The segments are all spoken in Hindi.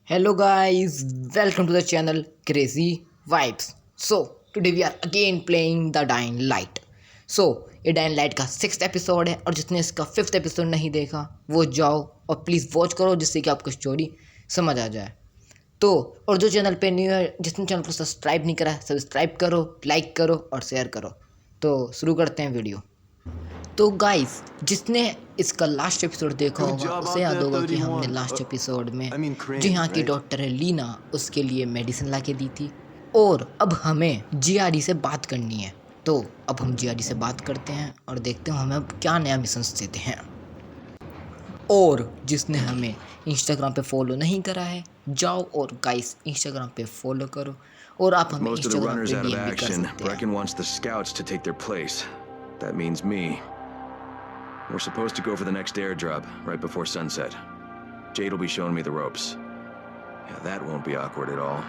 Hello guys, welcome to the channel Crazy Vibes. So today we are again playing the Dying Light. So ये Dying Light का 6th एपिसोड है और जिसने इसका 5th एपिसोड नहीं देखा वो जाओ और प्लीज़ वॉच करो जिससे कि आपको स्टोरी समझ आ जाए। तो और जो चैनल पे न्यू है जिसने चैनल को सब्सक्राइब नहीं करा सब्सक्राइब करो, लाइक करो और शेयर करो। तो शुरू करते हैं वीडियो। तो गाइस जिसने इसका लास्ट एपिसोड देखा होगा उसे याद होगा कि हमने लास्ट एपिसोड में जो यहाँ की डॉक्टर है लीना उसके लिए मेडिसिन ला के दी थी और अब हमें जीआरई से बात करनी है। तो अब हम जीआरई से बात करते हैं और देखते हैं हमें अब क्या नया मिशन देते हैं। और जिसने हमें इंस्टाग्राम पे फॉलो नहीं करा है जाओ और गाइस इंस्टाग्राम पे फॉलो करो और आप हमें इंस्टाग्राम पे डीएम भी कर सकते हैं। Brecken wants the scouts to take their place. That means me. We're supposed to go for the next airdrop right before sunset. Jade will be showing me the ropes. Yeah, that won't be awkward at all.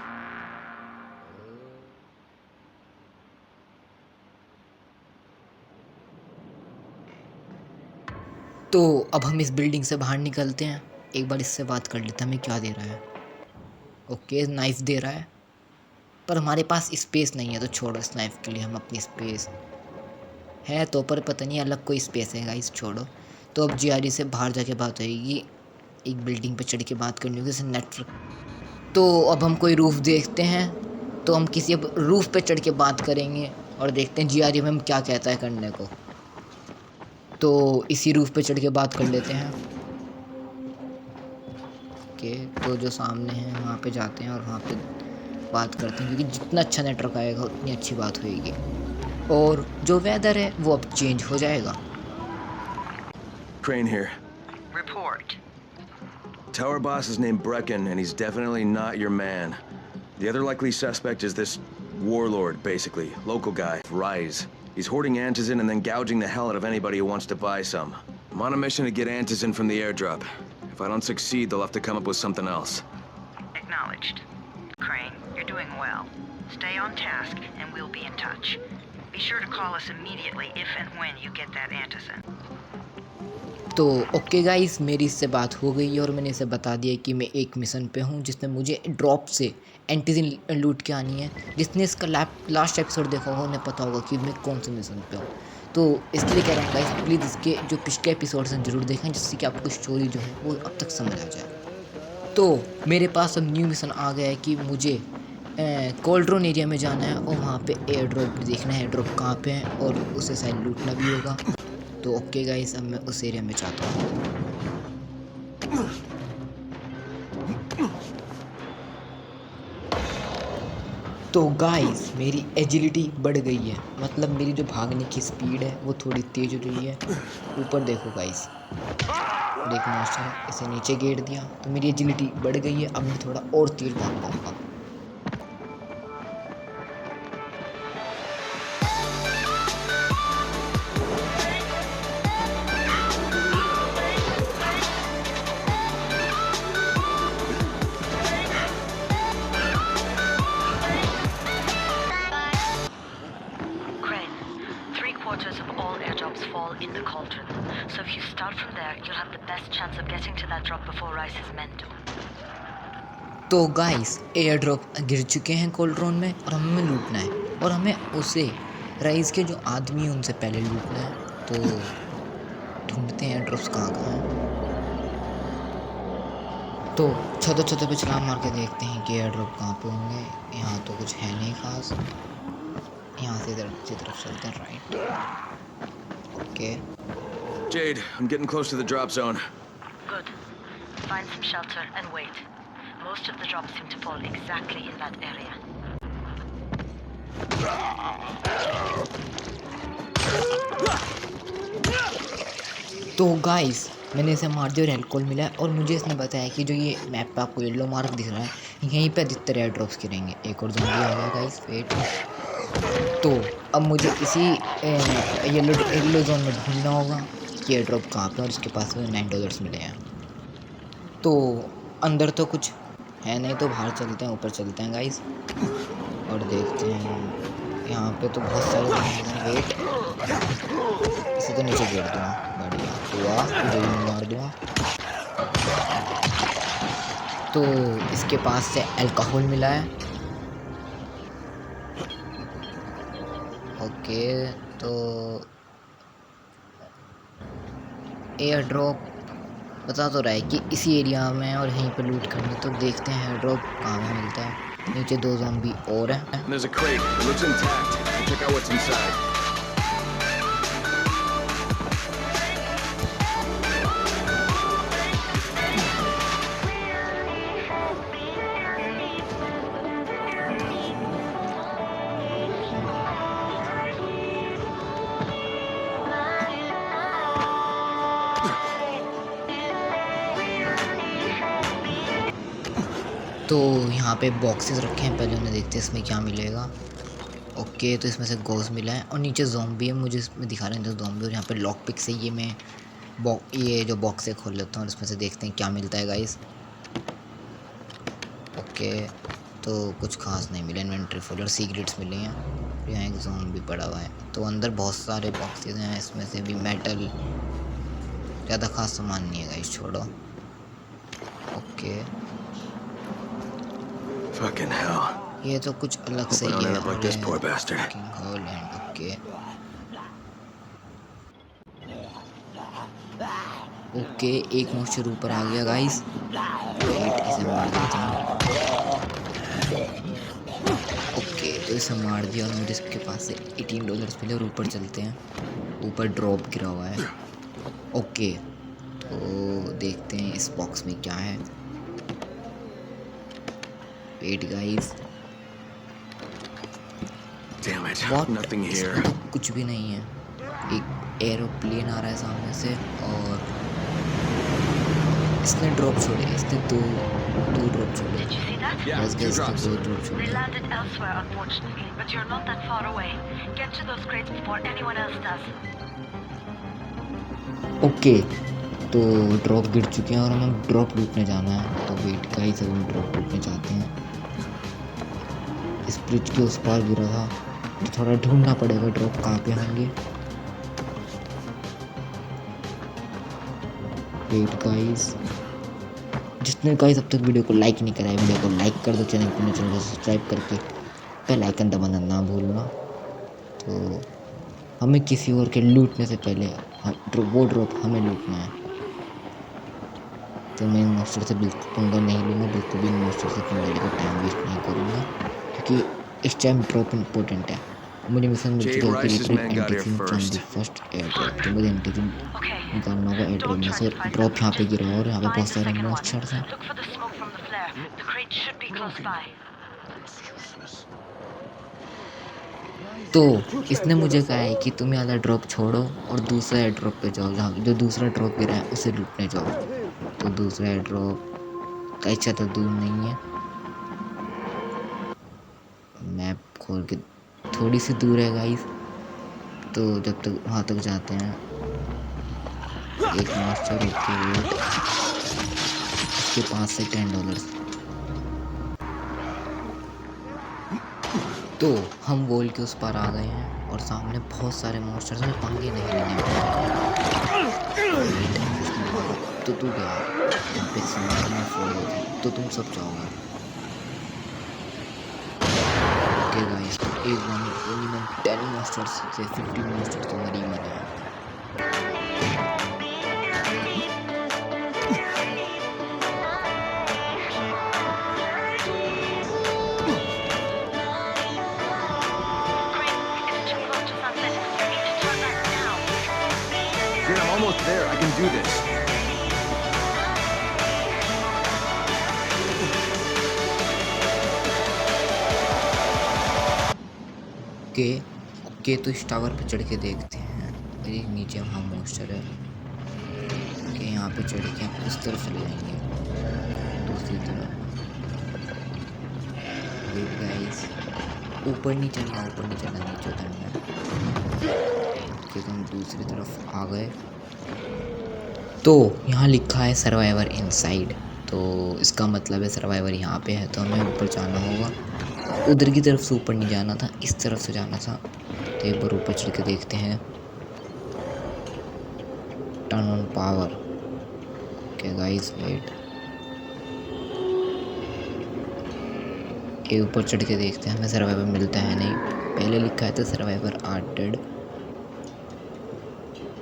तो अब हम इस बिल्डिंग से बाहर निकलते हैं। एक बार इससे बात कर लेते हैं हमें क्या दे रहा है। ओके नाइफ दे रहा है पर हमारे पास स्पेस नहीं है तो छोड़ो इस नाइफ के लिए हम अपनी स्पेस है तो पर पता नहीं अलग कोई स्पेस है गाइस छोड़ो। तो अब जीआरई से बाहर जाके बात होगी, एक बिल्डिंग पे चढ़ के बात करनी होगी जैसे नेटवर्क। तो अब हम कोई रूफ देखते हैं तो हम किसी अब रूफ पे चढ़ के बात करेंगे और देखते हैं जीआरई में हम क्या कहता है करने को। तो इसी रूफ पे चढ़ के बात कर लेते हैं। ओके तो जो सामने है वहाँ पे जाते हैं और वहाँ पे बात करते हैं क्योंकि जितना अच्छा नेटवर्क आएगा उतनी अच्छी बात होगी और जो वेदर है वो अब चेंज हो जाएगा। Crane here. Report. Tower boss is named Brecken, and he's definitely not your man. The other likely suspect is this warlord, basically. Local guy, Rise. He's hoarding antizin and then gouging the hell out of anybody who wants to buy some. I'm on a mission to get antizin from the airdrop. If I don't succeed, they'll have to come up with something else. Acknowledged. Crane, you're doing well. Stay on task, and we'll be in touch. Be sure to call us immediately if and when you get that antizin. तो ओके गाइस मेरी इससे बात हो गई और मैंने इसे बता दिया कि मैं एक मिशन पे हूँ जिसमें मुझे ड्रॉप से एंटीजन लूट के आनी है। जिसने इसका लास्ट एपिसोड देखा होगा उन्हें पता होगा कि मैं कौन से मिशन पे हूँ। तो इसलिए कह रहा हूँ गाइस प्लीज़ इसके जो पिछले एपिसोड्स हैं ज़रूर देखें जिससे कि आपको स्टोरी जो है वो अब तक समझ आ जाए। तो मेरे पास अब न्यू मिशन आ गया है कि मुझे कोल्ड्रोन एरिया में जाना है और वहाँ पे एयर ड्रॉप देखना है, एयर ड्रॉप कहाँ पे है और उसे शायद लूटना भी होगा। तो ओके गाइस अब मैं उस एरिया में चाहता हूँ। तो गाइस मेरी एजिलिटी बढ़ गई है, मतलब मेरी जो भागने की स्पीड है वो थोड़ी तेज हो रही है। ऊपर देखो गाइस, देखो मास्टर इसे नीचे गिर दिया तो मेरी एजिलिटी बढ़ गई है। अब मैं थोड़ा और तेज भाग पाऊंगा। Of all airdrops fall in the cauldron. So if you start from there, you'll have the best chance of getting to that drop before Rice's men do. तो गाइस एयर ड्रॉप गिर चुके हैं कोल्ड्रोन में और हमें लूटना है और हमें उसे राइस के जो आदमी हैं उनसे पहले लूटना है। तो ढूंढते हैं एयर ड्रॉप्स कहाँ कहाँ हैं। तो छतों छतों पे छलांग मार के देखते हैं कि एयर ड्रॉप कहाँ पे होंगे। यहाँ तो कुछ है नहीं खास, यहाँ से इधर की तरफ चलते हैं right. Okay Jade, I'm getting close to the drop zone. Good. Find some shelter and wait. Most of the drops seem to fall exactly in that area. तो गाइस मैंने इसे मार दिया और एल्कोहल मिला है और मुझे इसने बताया कि जो ये मैप पे आपको येलो मार्क दिख रहा है यहीं पे अधिकतर एयर ड्रॉप्स गिरेंगे। एक और ज़ोंबी आ गया गाइस वेट। तो अब मुझे इसी येलो जोन में ढूंढना होगा कि एयर ड्रॉप कहाँ पे और इसके पास में $9 मिले हैं। तो अंदर तो कुछ है नहीं तो बाहर चलते हैं, ऊपर चलते हैं गाइस और देखते हैं। यहाँ पे तो बहुत सारे वेट, इसे तो नीचे गिर दूँगा, बढ़िया हुआ तुझे भी मार दूँगा। तो तो इसके पास से अल्कोहल मिला है। ओके, तो एयर ड्रॉप बता तो रहा है कि इसी एरिया में और यहीं पर लूट करनी, तो देखते हैं एयर ड्रॉप कहाँ में मिलता है। नीचे 2 ज़ॉम्बी और हैं। There's a crate. It looks intact. Check out what's inside. तो यहाँ पे बॉक्सेस रखे हैं, पहले उन्हें देखते हैं इसमें क्या मिलेगा। ओके, तो इसमें से गोश्त मिला है और नीचे ज़ॉम्बी है, मुझे इसमें दिखा रहे हैं ज़ॉम्बी। और यहाँ पे लॉक पिक से ये जो बॉक्स है खोल लेता हूँ और इसमें से देखते हैं क्या मिलता है गाइस। ओके, तो कुछ खास नहीं मिला। इन्वेंट्री फुल और सीक्रेट्स मिले हैं। यहाँ एक ज़ॉम्बी पड़ा हुआ है। तो अंदर बहुत सारे बॉक्सेस हैं, इसमें से भी मेटल, ज़्यादा खास सामान नहीं है गाइस, छोड़ो। Okay, Fucking hell. ये तो कुछ अलग से Hope I ही don't है। end up like this poor bastard. Okay okay, एक मॉन्स्टर ऊपर आ गया गाइस। वेट, इसे मार देता हूँ। ओके, तो इसे मार दिया और मुझे इसके पास से $18 मिले और ऊपर चलते हैं। ऊपर ड्रॉप गिरा हुआ है। ओके, तो देखते हैं इस बॉक्स में क्या है। Wait guys, Damn it. What? Nothing here. इसमें तो कुछ भी नहीं है। एक एरोप्लेन आ रहा है सामने से और इसने ड्रॉप छोड़े। इसने दो ड्रॉप छोड़े। Did you see that? Yeah, बस 2 गए, इसने drops. 2 ड्रॉप They छोड़े। landed elsewhere, unfortunately, but you're not that far away. Get to those crates before anyone else does. Okay, तो ड्रॉप गिर चुके हैं और हमें ड्रॉप लूटने जाना है। तो वेट गाइस, अब हम ड्रॉप लूटने जाते हैं। इस ब्रिज के उस पार गिरा था, तो थोड़ा ढूंढना पड़ेगा ड्रॉप कहाँ पे होंगे। वेट गाइस, जिसने गाइस अब तक वीडियो को लाइक नहीं करा है, वीडियो को लाइक कर दो, चैनल को सब्सक्राइब करके बेल आइकन दबाना ना भूलना। तो हमें किसी और के लूटने से पहले वो ड्रॉप हमें लूटना है। तो मैं इन मॉन्स्टर से बिल्कुल पंगा नहीं लूँगा, बिल्कुल भी इन मॉन्स्टर से पंगा लेकर टाइम वेस्ट नहीं करूँगा, क्योंकि इस टाइम ड्रॉप इम्पोर्टेंट है। मुझे मिशन मिल चुका है कि retrieve antigen from the first air drop. तो मुझे एंटीजन निकालना होगा एयर ड्रॉप में से। ड्रॉप यहाँ पे गिरा है और यहाँ पे बहुत सारे मॉन्स्टर्स हैं। Look for the smoke from the flare. The crate should be close by. तो इसने मुझे कहा है कि तुम यहाँ ड्रॉप छोड़ो और दूसरा एयर ड्रॉप पे जाओ, जहाँ जो दूसरा ड्रॉप गिरा है उसे लूटने जाओ। तो दूसरा एयर ड्रॉप का इच्छा तो दूर नहीं है। मैप खोल के थोड़ी सी दूर है गाइस, तो जब तक वहाँ तक जाते हैं। एक मास्टर ओके, उसके पास से $10। तो हम वॉल के उस पार आ गए हैं और सामने बहुत सारे मॉन्स्टर्स में पंगे नहीं लेने तो तू गया यहाँ पे समाज में फोड़ देते तो तुम सब जाओगे। ओके गाइस, तो एक मिनिमम 10 मॉन्स्टर्स से 50 मॉन्स्टर्स तो मरी मरे हैं। Dude, I'm almost there. I can do this. Okay, तो इस टावर पे चढ़ के देखते हैं। अरे नीचे वहाँ मॉन्स्टर है। ओके, यहाँ पे चढ़ के हम उस तरफ चले जाएंगे, दूसरी तरफ। वेट गाइस, ऊपर नहीं चलना, नीचे उतरना है। ओके, तो हम दूसरी तरफ आ गए। तो यहाँ लिखा है सर्वाइवर इनसाइड, तो इसका मतलब है सर्वाइवर यहाँ पे है, तो हमें ऊपर जाना होगा। उधर की तरफ से ऊपर नहीं जाना था, इस तरफ से जाना था। तो एक बार ऊपर चढ़ के देखते हैं। Turn on power. Okay guys, wait. ये ऊपर चढ़ के देखते हैं, हमें सर्वाइवर मिलता है नहीं। पहले लिखा है था सर्वाइवर आर डेड,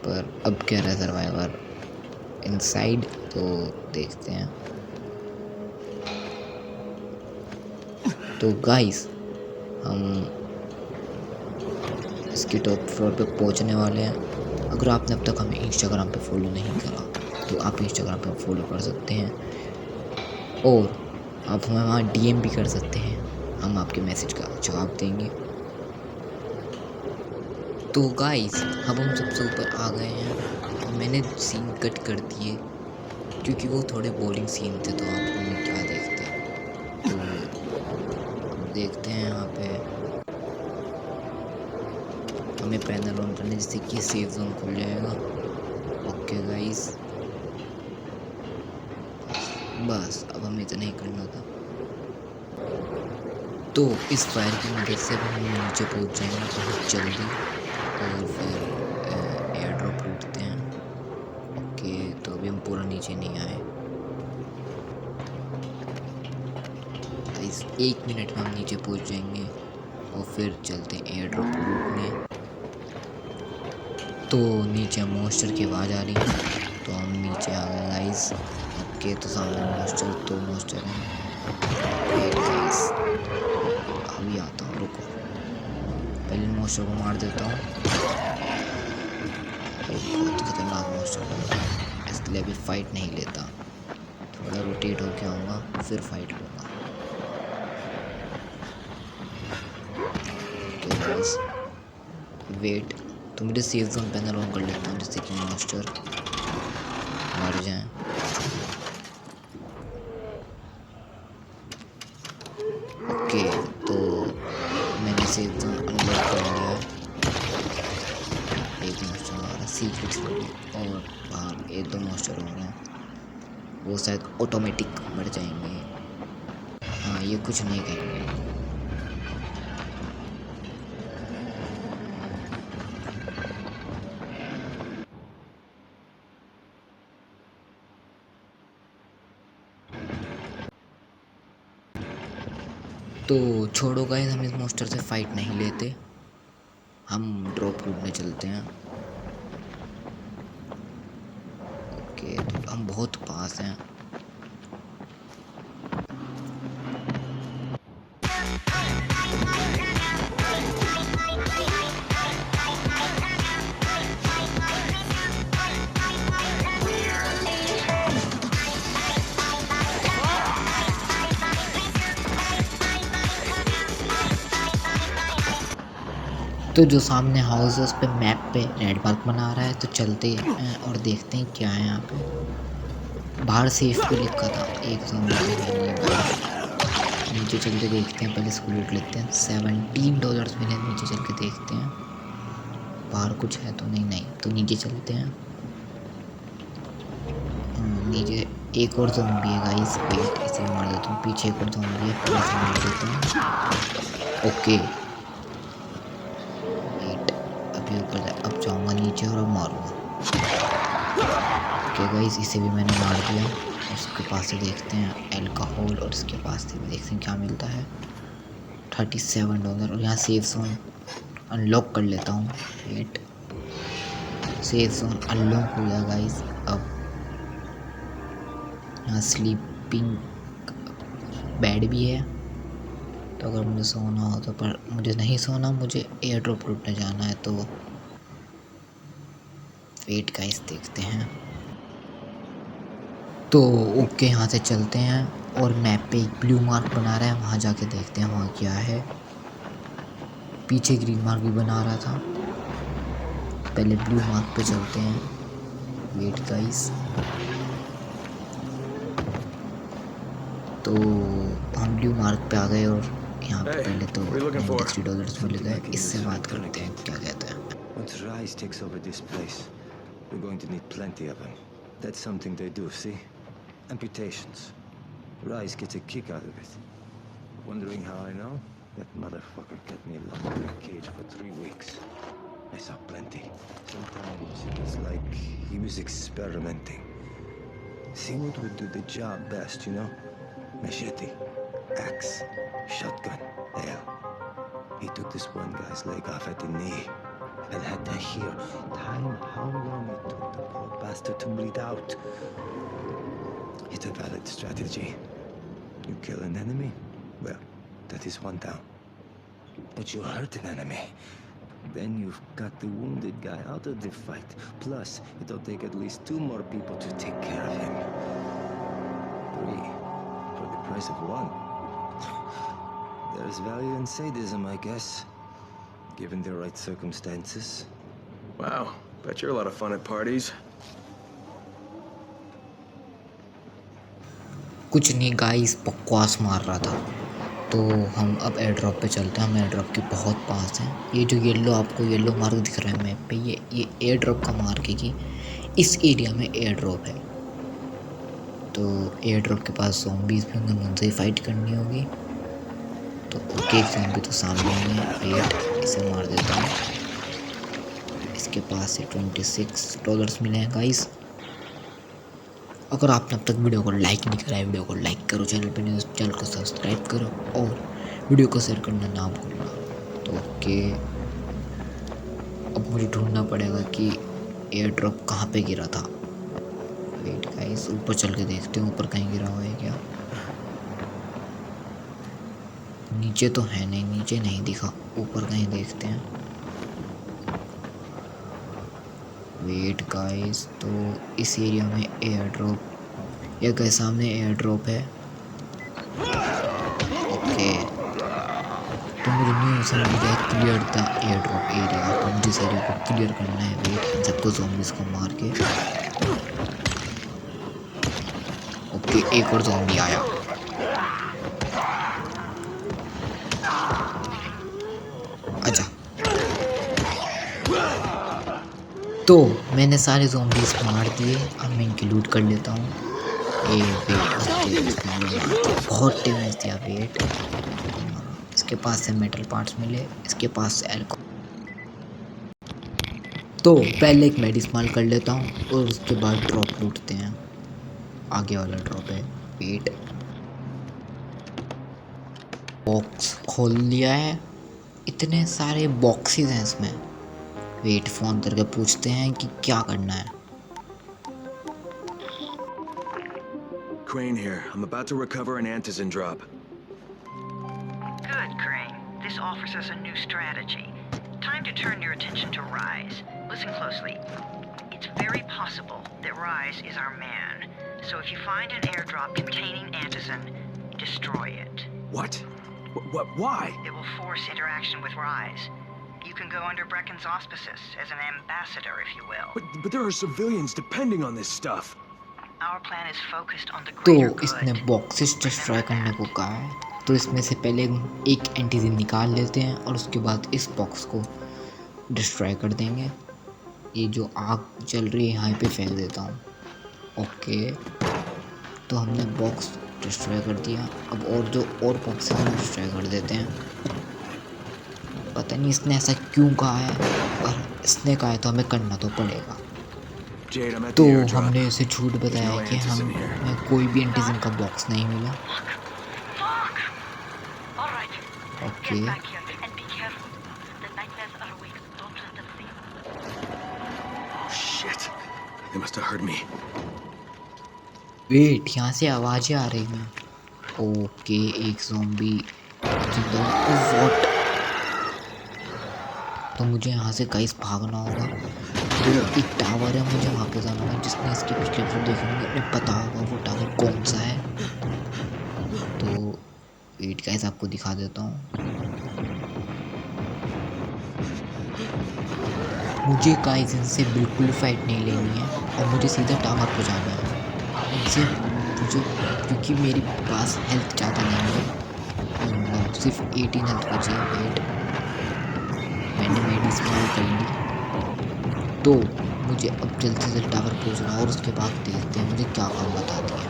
पर अब कह रहा है सर्वाइवर इनसाइड, तो देखते हैं। तो गाइस हम इसके टॉप फ्लोर पे पहुंचने वाले हैं। अगर आपने अब तक हमें इंस्टाग्राम पे फॉलो नहीं करा तो आप इंस्टाग्राम पे फॉलो कर सकते हैं, और आप हमें वहाँ डीएम भी कर सकते हैं, हम आपके मैसेज का जवाब देंगे। तो गाइस अब हम सबसे ऊपर आ गए हैं और मैंने सीन कट कर दिए क्योंकि वो थोड़े बोरिंग सीन थे, तो आप उनमें क्या देखते हैं। तो हम देखते हैं यहाँ पे हमें पैनल ऑन करना है जिससे कि सेफ जोन खुल जाएगा। ओके गाइस, बस अब हमें इतना ही करना था। तो इस फायर की मदद से हम नीचे पहुंच जाएंगे बहुत जल्दी, और फिर एयर ड्रॉप लूटते हैं। ओके, तो अभी हम पूरा नीचे नहीं आए। इस 1 मिनट में हम नीचे पहुंच जाएंगे और फिर चलते हैं एयर ड्रॉप लूटने। तो नीचे मॉन्स्टर की आवाज़ आ रही है, तो हम नीचे आ गए गाइस। ओके, तो सामने मॉन्स्टर, 2 मॉन्स्टर हैं गाइस। अभी आता हूँ, रुको, पहले मॉन्स्टर को मार देता हूँ। बहुत खतरनाक मॉन्स्टर है, इसलिए अभी फाइट नहीं लेता, थोड़ा रोटेट होके आऊँगा फिर फाइट लूँगा। ओके गाइस, वेट, तो मेरे सेफ जोन पैनल ऑन कर लेता हूँ जिससे कि मॉन्स्टर मर जाए। ओके, तो मैंने सेफ जोन अनलॉक कर लिया है। एक मॉन्स्टर हमारा सीक्रेट और बाहर 1-2 मॉन्स्टर हो रहे हैं, वो शायद ऑटोमेटिक मर जाएंगे। हाँ, ये कुछ नहीं करेंगे। तो छोड़ो गाइस, हम इस मॉन्स्टर से फाइट नहीं लेते, हम ड्रॉप लूटने चलते हैं। ओके, तो हम बहुत पास हैं। तो जो सामने हाउस है उस पे मैप पे रेड मार्क बना रहा है, तो चलते हैं और देखते हैं क्या है यहाँ पे। बाहर सेफ पे लिखा था, एक नीचे चल के देखते हैं, पहले इसको लूट लेते हैं। $17 मिले, नीचे चल के देखते हैं बाहर कुछ है तो नहीं। नहीं तो नीचे चलते हैं। नीचे एक और ज़ॉम्बी है गाइस, वेट इसे मार देता हूँ। पीछे एक और ज़ॉम्बी है, फिर इसे मार देता हूँ। ओके, अभी ऊपर अब जाऊँगा नीचे और अब मारूँगा। ओके गाइस, इसे भी मैंने मार दिया। उसके पास से देखते हैं एल्कोहल, और इसके पास से भी देखते हैं क्या मिलता है। $37, और यहाँ सेफ जोन अनलॉक कर लेता हूँ। वेट, सेफ जोन अनलॉक हो गया गाइस। अब यहाँ स्लीपिंग बेड भी है, तो अगर मुझे सोना हो तो, पर मुझे नहीं सोना, मुझे एयर ड्रॉप लूटने जाना है। तो वेट गाइस, देखते हैं। तो ओके, यहाँ से चलते हैं और मैप पे एक ब्लू मार्क बना रहा है, वहाँ जाके देखते हैं वहाँ क्या है। पीछे ग्रीन मार्क भी बना रहा था, पहले ब्लू मार्क पे चलते हैं। वेट गाइस, तो हम ब्लू मार्क पे आ गए और यहाँ पे पहले तो $93 मिल गए। इससे बात करते हैं क्या कहते हैं। Once Rise takes over this place, we're going to need plenty of them. That's something they do, see? Amputations. Rise gets a kick out of it. Wondering how I know? That motherfucker kept me locked in a cage for 3 weeks. I saw plenty. Sometimes it's like he was experimenting. See what would do the job best, you know? Machete, axe, Shotgun. Hell. He took this one guy's leg off at the knee and had to hear time how long it took the poor bastard to bleed out. It's a valid strategy. You kill an enemy, well, that is one down. But you hurt an enemy, then you've got the wounded guy out of the fight. Plus, it'll take at least 2 more people to take care of him. 3 for the price of 1. There's value in sadism, I guess, given the right circumstances. Wow, bet you're a lot of fun at parties. कुछ नहीं गाइस, बकवास मार रहा था। तो हम अब एयर ड्रॉप पे चलते हैं। हम एयर ड्रॉप के बहुत पास हैं। ये जो येलो आपको येलो मार्क दिख रहा है मैप पे, ये एयर ड्रॉप का मार्क है कि इस एरिया में एयर ड्रॉप है। तो एयर ड्रॉप के पास ज़ॉम्बीज़ भी होंगे, उनसे ही फाइट करनी होगी। तो ओके, एक ज़ॉम्बी तो सामने ही है। वेट, इसे मार देता हूँ। इसके पास से $26 मिले हैं गाइस। अगर आपने अब तक वीडियो को लाइक नहीं करा है, वीडियो को लाइक करो, चैनल पे नहीं तो चैनल को सब्सक्राइब करो और वीडियो को शेयर करना ना भूलना। तो ओके, अब मुझे ढूंढना पड़ेगा कि एयर ड्रॉप कहाँ पे गिरा था। वेट गाइस, ऊपर चल के देखते हैं ऊपर कहीं गिरा हुआ है क्या। नीचे तो है नहीं, नीचे नहीं दिखा, ऊपर कहीं देखते हैं। वेट गाइस, तो इस एरिया में एयर ड्रॉप या कहीं सामने एयर ड्रॉप है। ओके, तो मुझे नहीं समझ गया क्लियर था एयर ड्रॉप एरिया। तो मुझे इस एरिया को क्लियर करना है। वेट, इन सबको ज़ॉम्बीज़ को मार के। ओके, एक और ज़ॉम्बी आया। अच्छा, तो मैंने सारे ज़ॉम्बीज़ मार दिए। अब मैं इनकी लूट कर लेता हूँ। वेट, बहुत डैमेज दिया। वेट, इसके पास से मेटल पार्ट्स मिले, इसके पास से एल्को। तो पहले एक मेड इस्तेमाल कर लेता हूँ और उसके बाद ड्रॉप लूटते हैं। आगे वाला ड्रॉप है। वेट, बॉक्स खोल लिया है। इतने सारे बॉक्सेस हैं इसमें। वेट, फ़ोन करके पूछते हैं कि क्या करना है। Crane here. I'm about to recover an antizin drop. Good, Crane. This offers us a new strategy. Time to turn your attention to Rise. Listen closely. It's very possible that Rise is our man. So if you find an airdrop containing antizin, destroy it. What? What? Why? It will force interaction with Rise. You can go under Brecken's auspices as an ambassador, if you will. But there are civilians depending on this stuff. Our plan is focused on the तो greater इसने good. बॉक्सेस डिस्ट्रॉय करने को कहा है। तो इसमें से पहले एक एंटीजन निकाल लेते हैं और उसके बाद इस बॉक्स को डिस्ट्रॉय कर देंगे। ये जो आग चल रही है यहाँ पे फेंक देता हूँ। ओके, तो हमने बॉक्स डिस्ट्रॉय कर दिया। अब और बॉक्सेस हम डिस्ट्रॉय कर देते हैं। पता नहीं इसने ऐसा क्यों कहा है, पर इसने कहा है तो हमें करना तो पड़ेगा। Jade, I'm at तो the airdrop. हमने इसे झूठ बताया कि हमें कोई भी एंटीजन का बॉक्स नहीं मिला। Fuck! All right. Okay, Get back here and be careful. The nightmares are awake. Don't let them see you. Oh shit! They must have heard me. Wait, यहाँ से आवाज़ें आ रही हैं। ओके, एक ज़ॉम्बी जिंदा। व्हाट? तो मुझे यहाँ से गाइस भागना होगा। तो एक टावर है, मुझे वहाँ पे जाना होगा। जिसने इसकी पिछले एपिसोड देखे होंगे उन्हें पता होगा वो टावर कौन सा है। तो वेट गाइस, आपको दिखा देता हूँ। मुझे गाइस इनसे बिल्कुल फाइट नहीं लेनी है और मुझे सीधा टावर पे जाना है इनसे। मुझे, क्योंकि मेरे पास हेल्थ ज़्यादा नहीं है, सिर्फ 18 हेल्थ बची है। वेट, मैंने मेडिसिन कर ली। तो मुझे अब जल्दी से जल्दी टावर पहुंचना और उसके बाद देखते हैं मुझे क्या काम बताती है।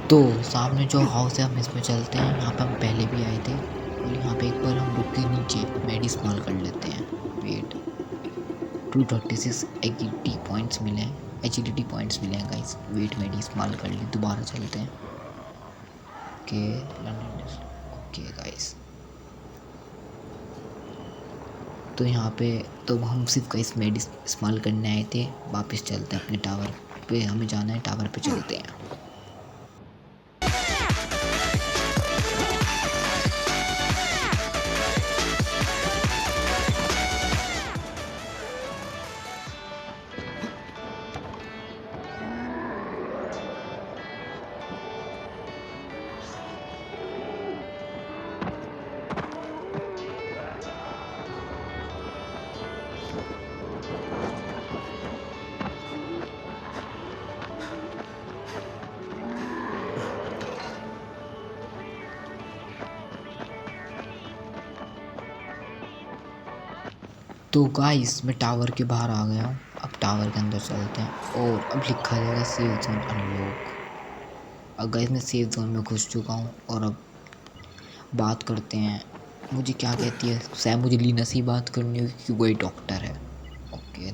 तो सामने जो हाउस है हम इसमें चलते हैं। यहाँ पर हम पहले भी आए थे और यहाँ पे एक बार हम रुक के नीचे मेड इस्तेमाल कर लेते हैं। वेट 236 एजिलिटी पॉइंट्स मिले हैं, एजिलिटी पॉइंट्स मिले हैं गाइस। वेट मेड इस्तेमाल कर लिए, दोबारा चलते हैं। ओके गाइस, तो यहाँ पे तो हम सिर्फ गाइस मेड इस्तेमाल करने आए थे। वापस चलते हैं अपने टावर पे, हमें जाना है, टावर पे चलते हैं। तो गाइस मैं टावर के बाहर आ गया हूँ। अब टावर के अंदर चलते हैं और अब लिखा जाएगा सेफ जोन अनलॉक। अब गाइस मैं सेफ जोन में घुस चुका हूँ और अब बात करते हैं। मुझे क्या कहती है, शायद मुझे लीना से ही बात करनी होगी क्योंकि वही डॉक्टर है। ओके,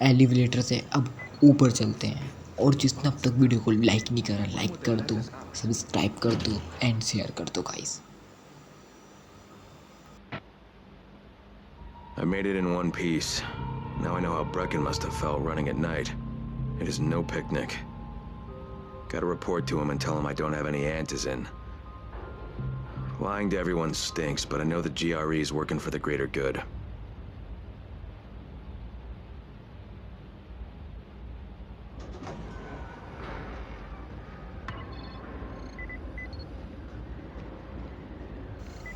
एलिवेटर से अब ऊपर चलते हैं। और जिसने अब तक वीडियो को लाइक नहीं करा, लाइक कर दो, सब्सक्राइब कर दो एंड शेयर कर दो guys. I made it in one piece. Now I know how Brecken must have felt running at night. It is no picnic. Gotta report to him and tell him I don't have any antizin. Lying to everyone stinks, but I know the GRE is working for the greater good.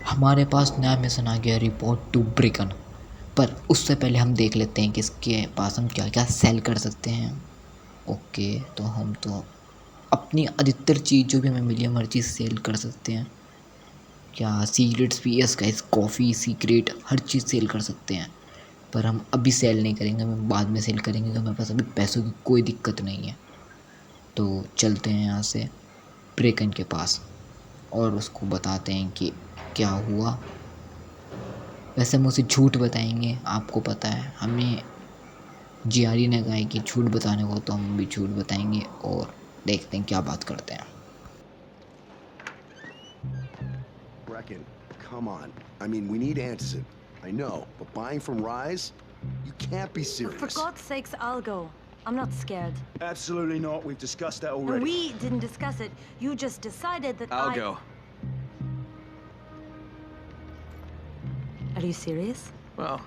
हमारे पास नया मिशन आ गया, रिपोर्ट टू ब्रेकन। पर उससे पहले हम देख लेते हैं कि इसके पास हम क्या क्या सेल कर सकते हैं। ओके, तो हम तो अपनी अधिकतर चीज़ जो भी हमें मिली हर चीज़ सेल कर सकते हैं। क्या सीक्रेट्स भी, यस गाइस, कॉफ़ी सीक्रेट हर चीज़ सेल कर सकते हैं। पर हम अभी सेल नहीं करेंगे, हम बाद में सेल करेंगे क्योंकि हमारे पास अभी पैसों की कोई दिक्कत नहीं है। तो चलते हैं यहाँ से ब्रेकन के पास और उसको बताते हैं कि क्या हुआ। वैसे हम उसे झूठ बताएंगे, आपको पता है हमें जीआरई ने कहा है कि झूठ बताने को, तो हम भी झूठ बताएंगे और देखते हैं क्या बात करते हैं। Brecken, come on. I mean, we need antizin. I know, but buying from Rise? You can't be serious. For God's sakes, I'll go. I'm not scared. Absolutely not. We've discussed that already. And we didn't discuss it. You just decided that I'll go. Are you serious? Well,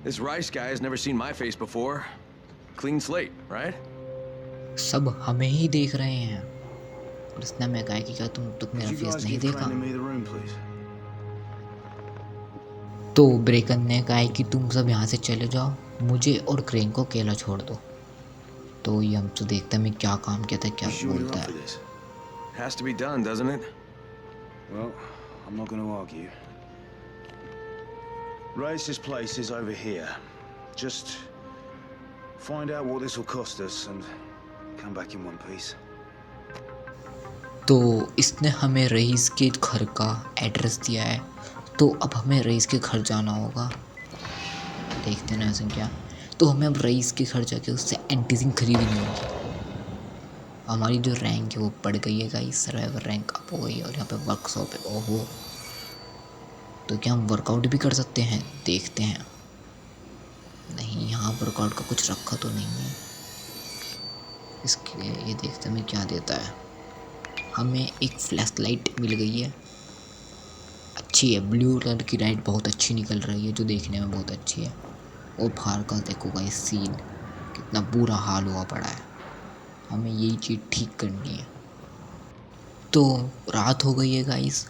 this Rice guy has never seen my face before. Clean slate, right? सब हमें ही देख रहे हैं और इसने हमें कहा कि क्या तुम तक मेरा Could you फेस guys नहीं give देखा। Brandon me the room, please? तो ब्रेकन ने कहा कि तुम सब यहाँ से चले जाओ, मुझे और क्रेन को अकेला छोड़ दो। तो ये हम तो देखते हैं मैं क्या काम किया था, क्या You sure you're बोलता up for है। this? Has to be done, doesn't it? Well, I'm not going to argue. Race's place is over here. Just find out what this will cost us and come back in one piece. तो इसने हमें रईस के घर का एड्रेस दिया है, तो अब हमें रईस के घर जाना होगा। देखते हैं ऐसा क्या। तो हमें अब रईस के घर जाके उससे एंटीजिन खरीदनी होगी। हमारी जो रैंक है वो बढ़ गई है गाइस, सर्वाइवर रैंक अप हो गई है और यहाँ पे वर्कशॉप है। ओहो, तो क्या हम वर्कआउट भी कर सकते हैं, देखते हैं। नहीं, यहाँ वर्कआउट का कुछ रखा तो नहीं है। इसके ये देखते हैं क्या देता है। हमें एक फ्लैश लाइट मिल गई है, अच्छी है, ब्लू कलर की लाइट बहुत अच्छी निकल रही है, जो देखने में बहुत अच्छी है। और बाहर का देखो गाइस सीन, कितना बुरा हाल हुआ पड़ा है। हमें यही चीज़ ठीक करनी है। तो रात हो गई है गाइस,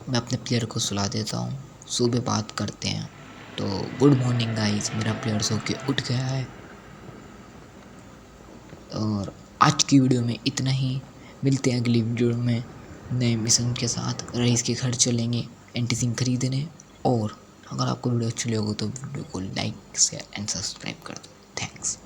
मैं अपने प्लेयर को सुला देता हूँ, सुबह बात करते हैं। तो गुड मॉर्निंग गाइस, मेरा प्लेयर सो के उठ गया है। और आज की वीडियो में इतना ही, मिलते हैं अगली वीडियो में नए मिशन के साथ। रईस के घर चलेंगे एंटीजिन खरीदने। और अगर आपको वीडियो अच्छी लगी हो तो वीडियो को लाइक शेयर एंड सब्सक्राइब कर दो। थैंक्स।